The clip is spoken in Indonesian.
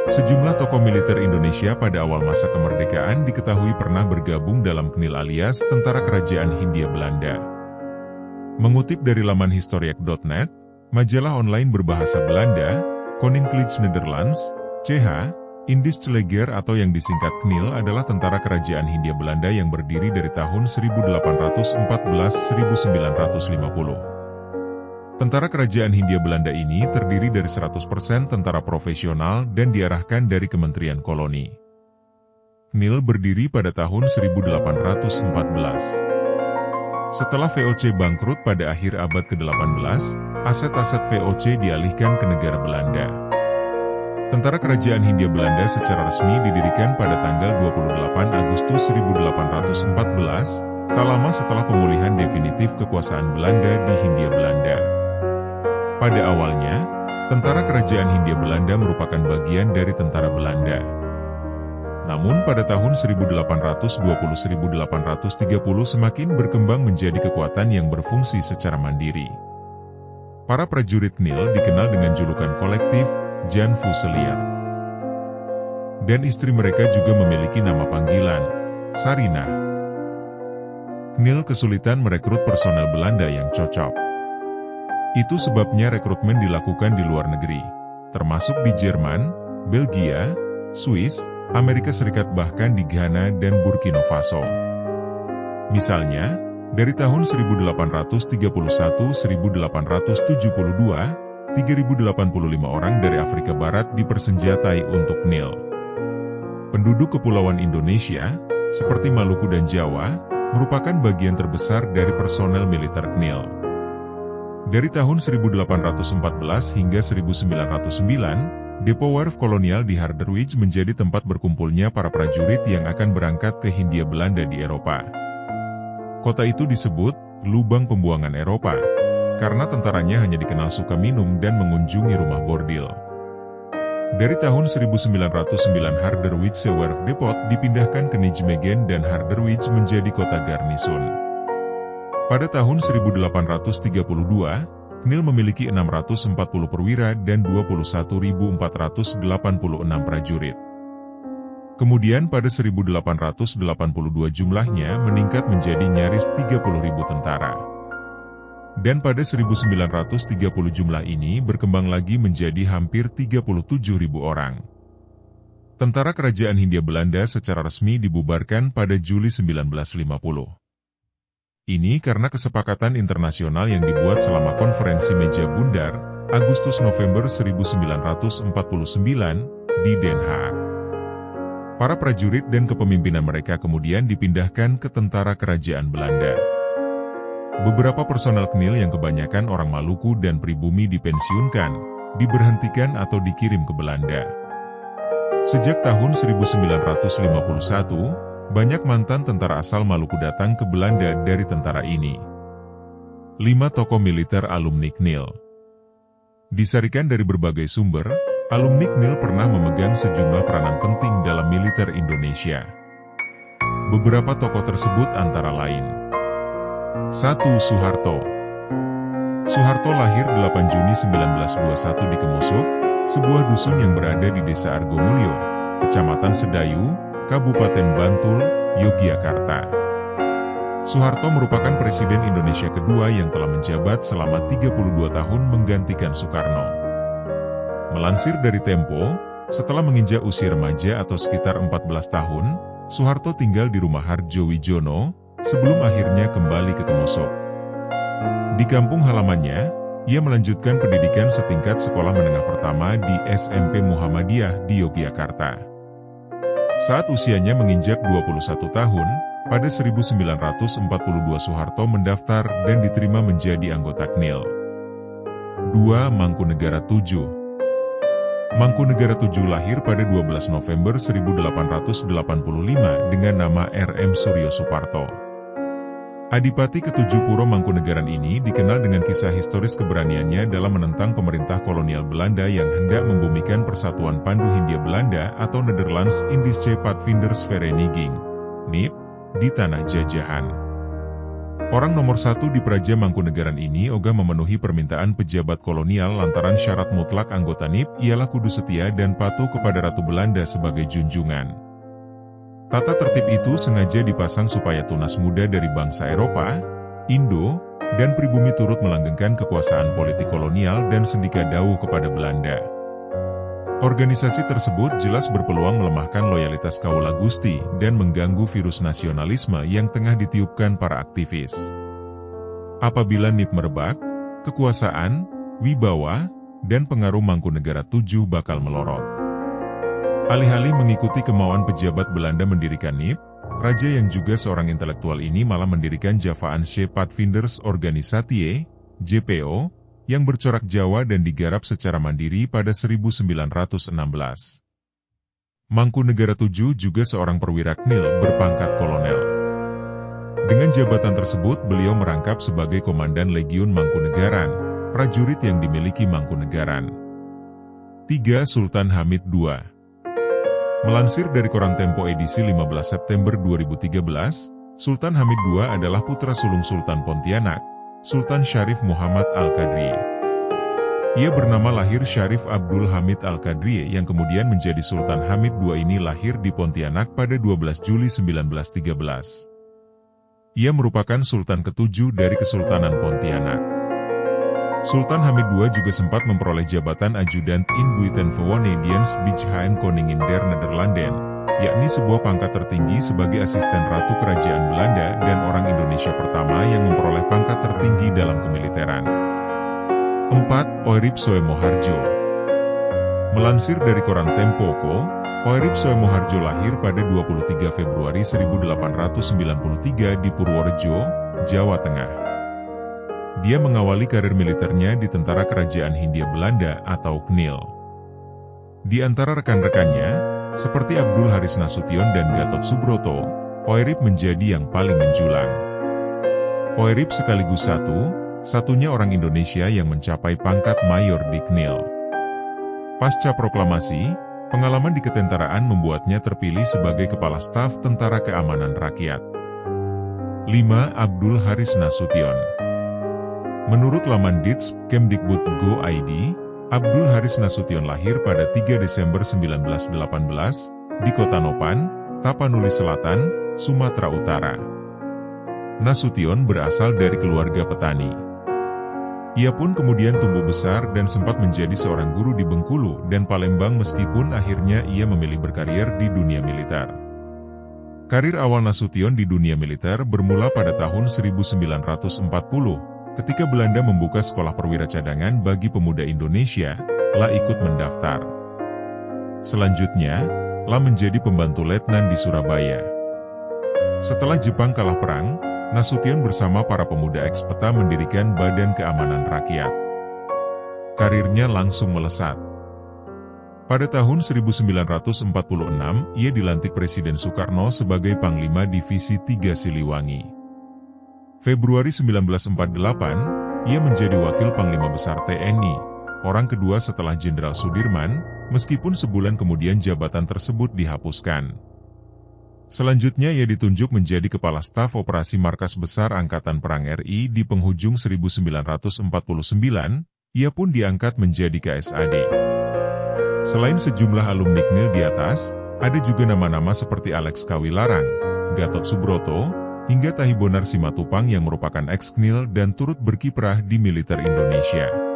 Sejumlah tokoh militer Indonesia pada awal masa kemerdekaan diketahui pernah bergabung dalam KNIL alias Tentara Kerajaan Hindia Belanda. Mengutip dari laman historiek.net, majalah online berbahasa Belanda, Koninklijke Nederlands, CH, Indische Leger atau yang disingkat KNIL adalah Tentara Kerajaan Hindia Belanda yang berdiri dari tahun 1814-1950. Tentara Kerajaan Hindia Belanda ini terdiri dari 100% tentara profesional dan diarahkan dari Kementerian Koloni. KNIL berdiri pada tahun 1814. Setelah VOC bangkrut pada akhir abad ke-18, aset-aset VOC dialihkan ke negara Belanda. Tentara Kerajaan Hindia Belanda secara resmi didirikan pada tanggal 28 Agustus 1814, tak lama setelah pemulihan definitif kekuasaan Belanda di Hindia Belanda. Pada awalnya, Tentara Kerajaan Hindia Belanda merupakan bagian dari tentara Belanda. Namun pada tahun 1820-1830 semakin berkembang menjadi kekuatan yang berfungsi secara mandiri. Para prajurit KNIL dikenal dengan julukan kolektif Jan Fusilier. Dan istri mereka juga memiliki nama panggilan, Sarinah. KNIL kesulitan merekrut personel Belanda yang cocok. Itu sebabnya rekrutmen dilakukan di luar negeri, termasuk di Jerman, Belgia, Swiss, Amerika Serikat bahkan di Ghana dan Burkina Faso. Misalnya, dari tahun 1831-1872, 3.085 orang dari Afrika Barat dipersenjatai untuk KNIL. Penduduk Kepulauan Indonesia, seperti Maluku dan Jawa, merupakan bagian terbesar dari personel militer KNIL. Dari tahun 1814 hingga 1909, Depo Werf Kolonial di Harderwijk menjadi tempat berkumpulnya para prajurit yang akan berangkat ke Hindia Belanda di Eropa. Kota itu disebut lubang pembuangan Eropa, karena tentaranya hanya dikenal suka minum dan mengunjungi rumah bordil. Dari tahun 1909 Harderwijkse Werf Depot dipindahkan ke Nijmegen dan Harderwijk menjadi kota garnison. Pada tahun 1832, KNIL memiliki 640 perwira dan 21.486 prajurit. Kemudian pada 1882 jumlahnya meningkat menjadi nyaris 30.000 tentara. Dan pada 1930 jumlah ini berkembang lagi menjadi hampir 37.000 orang. Tentara Kerajaan Hindia Belanda secara resmi dibubarkan pada Juli 1950. Ini karena kesepakatan internasional yang dibuat selama konferensi meja bundar, Agustus-November 1949, di Den Haag. Para prajurit dan kepemimpinan mereka kemudian dipindahkan ke Tentara Kerajaan Belanda. Beberapa personel KNIL yang kebanyakan orang Maluku dan pribumi dipensiunkan, diberhentikan atau dikirim ke Belanda. Sejak tahun 1951, banyak mantan tentara asal Maluku datang ke Belanda dari tentara ini. 5 tokoh militer alumni KNIL. Disarikan dari berbagai sumber, alumni KNIL pernah memegang sejumlah peranan penting dalam militer Indonesia. Beberapa tokoh tersebut antara lain: 1. Soeharto. Soeharto lahir 8 Juni 1921 di Kemusuk, sebuah dusun yang berada di Desa Argomulyo, Kecamatan Sedayu, Kabupaten Bantul, Yogyakarta. Soeharto merupakan Presiden Indonesia kedua yang telah menjabat selama 32 tahun menggantikan Soekarno. Melansir dari Tempo, setelah menginjak usia remaja atau sekitar 14 tahun, Soeharto tinggal di rumah Hardjo Wijono, sebelum akhirnya kembali ke Kemusuk. Di kampung halamannya, ia melanjutkan pendidikan setingkat sekolah menengah pertama di SMP Muhammadiyah di Yogyakarta. Saat usianya menginjak 21 tahun, pada 1942 Soeharto mendaftar dan diterima menjadi anggota KNIL. 2. Mangkunegara VII. Mangkunegara VII lahir pada 12 November 1885 dengan nama R.M. Suryo Suparto. Adipati ke-7 Puro Mangkunegaran ini dikenal dengan kisah historis keberaniannya dalam menentang pemerintah kolonial Belanda yang hendak membumikan Persatuan Pandu Hindia Belanda atau Nederlands Indische Padvinders Vereniging, NIP, di tanah jajahan. Orang nomor satu di Praja Mangkunegaran ini ogah memenuhi permintaan pejabat kolonial lantaran syarat mutlak anggota NIP ialah kudu setia dan patuh kepada Ratu Belanda sebagai junjungan. Tata tertib itu sengaja dipasang supaya tunas muda dari bangsa Eropa, Indo, dan pribumi turut melanggengkan kekuasaan politik kolonial dan sendika dauh kepada Belanda. Organisasi tersebut jelas berpeluang melemahkan loyalitas Kaula Gusti dan mengganggu virus nasionalisme yang tengah ditiupkan para aktivis. Apabila NIP merebak, kekuasaan, wibawa, dan pengaruh Mangkunegara VII bakal melorot. Alih-alih mengikuti kemauan pejabat Belanda mendirikan NIP, raja yang juga seorang intelektual ini malah mendirikan Javaanse Padvindersorganisatie, JPO, yang bercorak Jawa dan digarap secara mandiri pada 1916. Mangkunegara VII juga seorang perwira KNIL berpangkat kolonel. Dengan jabatan tersebut beliau merangkap sebagai Komandan Legiun Mangkunegaran, prajurit yang dimiliki Mangkunegaran. 3. Sultan Hamid II. Melansir dari Koran Tempo edisi 15 September 2013, Sultan Hamid II adalah putra sulung Sultan Pontianak, Sultan Syarif Muhammad Al-Qadri. Ia bernama lahir Syarif Abdul Hamid Al-Qadri yang kemudian menjadi Sultan Hamid II ini lahir di Pontianak pada 12 Juli 1913. Ia merupakan Sultan ke-7 dari Kesultanan Pontianak. Sultan Hamid II juga sempat memperoleh jabatan Adjudant in Buitenverenigde Bijhaan Koningin der Nederlanden, yakni sebuah pangkat tertinggi sebagai asisten Ratu Kerajaan Belanda dan orang Indonesia pertama yang memperoleh pangkat tertinggi dalam kemiliteran. 4. Oerip Soemoharjo. Melansir dari Koran Tempo, Oerip Soemoharjo lahir pada 23 Februari 1893 di Purworejo, Jawa Tengah. Dia mengawali karir militernya di Tentara Kerajaan Hindia Belanda atau KNIL. Di antara rekan-rekannya, seperti Abdul Haris Nasution dan Gatot Subroto, Oerip menjadi yang paling menjulang. Oerip sekaligus satu-satunya orang Indonesia yang mencapai pangkat mayor di KNIL. Pasca proklamasi, pengalaman di ketentaraan membuatnya terpilih sebagai Kepala Staf Tentara Keamanan Rakyat. 5. Abdul Haris Nasution. Menurut laman Ditz.Kemdikbud.go.id, Abdul Haris Nasution lahir pada 3 Desember 1918 di Kota Nopan, Tapanuli Selatan, Sumatera Utara. Nasution berasal dari keluarga petani. Ia pun kemudian tumbuh besar dan sempat menjadi seorang guru di Bengkulu dan Palembang meskipun akhirnya ia memilih berkarier di dunia militer. Karir awal Nasution di dunia militer bermula pada tahun 1940. Ketika Belanda membuka sekolah perwira cadangan bagi pemuda Indonesia, La ikut mendaftar. Selanjutnya, La menjadi pembantu letnan di Surabaya. Setelah Jepang kalah perang, Nasution bersama para pemuda eks-peta mendirikan Badan Keamanan Rakyat. Karirnya langsung melesat. Pada tahun 1946, ia dilantik Presiden Soekarno sebagai Panglima Divisi 3 Siliwangi. Februari 1948, ia menjadi Wakil Panglima Besar TNI, orang kedua setelah Jenderal Sudirman, meskipun sebulan kemudian jabatan tersebut dihapuskan. Selanjutnya ia ditunjuk menjadi Kepala Staf Operasi Markas Besar Angkatan Perang RI di penghujung 1949, ia pun diangkat menjadi KSAD. Selain sejumlah alumni KNIL di atas, ada juga nama-nama seperti Alex Kawilarang, Gatot Subroto, hingga Tahibonar Simatupang yang merupakan eks-KNIL dan turut berkiprah di militer Indonesia.